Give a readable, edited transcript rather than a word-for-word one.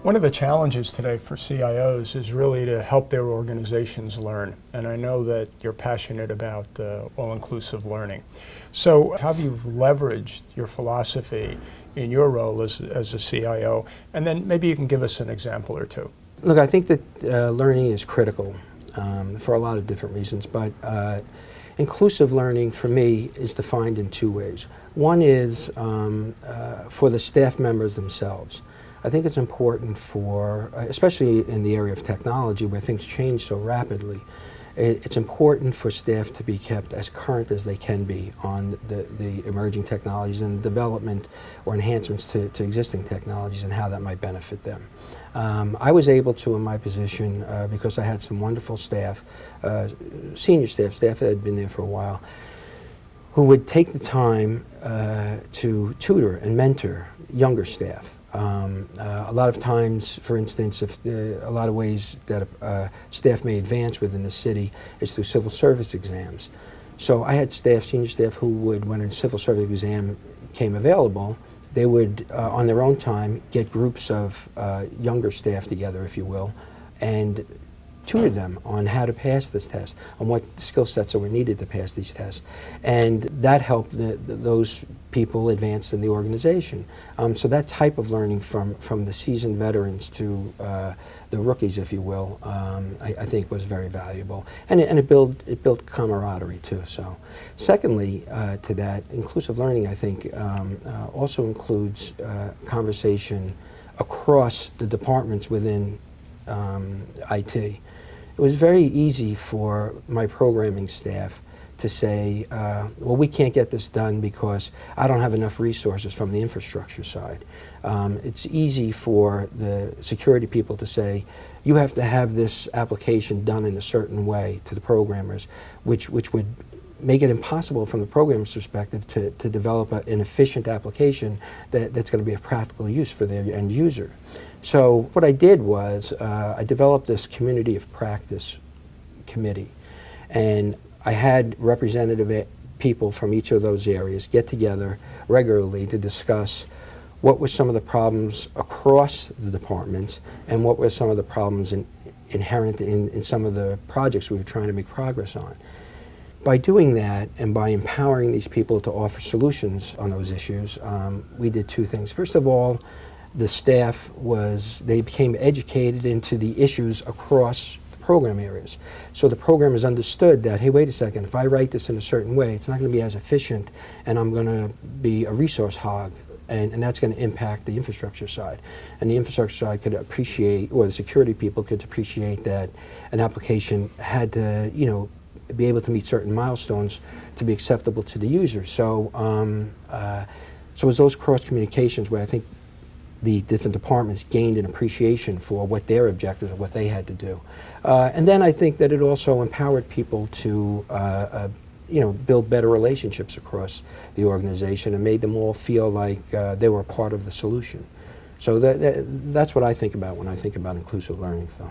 One of the challenges today for CIOs is really to help their organizations learn. And I know that you're passionate about all-inclusive learning. So how have you leveraged your philosophy in your role as a CIO? And then maybe you can give us an example or two. Look, I think that learning is critical for a lot of different reasons, but inclusive learning for me is defined in two ways. One is for the staff members themselves. I think it's important for, especially in the area of technology where things change so rapidly, it's important for staff to be kept as current as they can be on the emerging technologies and development or enhancements to existing technologies and how that might benefit them. I was able to, in my position, because I had some wonderful staff, senior staff that had been there for a while, who would take the time to tutor and mentor younger staff. A lot of times, for instance, a lot of ways that staff may advance within the city is through civil service exams. So I had staff, senior staff, who would, when a civil service exam came available, they would, on their own time, get groups of younger staff together, if you will, and tutor them on how to pass this test, on what skill sets that were needed to pass these tests. And that helped those people advance in the organization. So that type of learning from the seasoned veterans to the rookies, if you will, I think was very valuable. And it built camaraderie too. So secondly to that, inclusive learning, I think, also includes conversation across the departments within IT. It was very easy for my programming staff to say, well, we can't get this done because I don't have enough resources from the infrastructure side. It's easy for the security people to say, you have to have this application done in a certain way to the programmers, which would make it impossible from the programmer's perspective to develop an efficient application that's going to be of practical use for their end user. So what I did was I developed this community of practice committee, and I had representative people from each of those areas get together regularly to discuss what were some of the problems across the departments and what were some of the problems inherent in some of the projects we were trying to make progress on. By doing that and by empowering these people to offer solutions on those issues, we did two things. First of all, the staff they became educated into the issues across the program areas. So the programmers understood that, hey, wait a second, if I write this in a certain way, it's not going to be as efficient, and I'm going to be a resource hog, and that's going to impact the infrastructure side. And the infrastructure side could appreciate, or the security people could appreciate that an application had to, be able to meet certain milestones to be acceptable to the user. So, so it was those cross communications where I think the different departments gained an appreciation for what their objectives and what they had to do. And then I think that it also empowered people to build better relationships across the organization and made them all feel like they were part of the solution. So that's what I think about when I think about inclusive learning, Phil.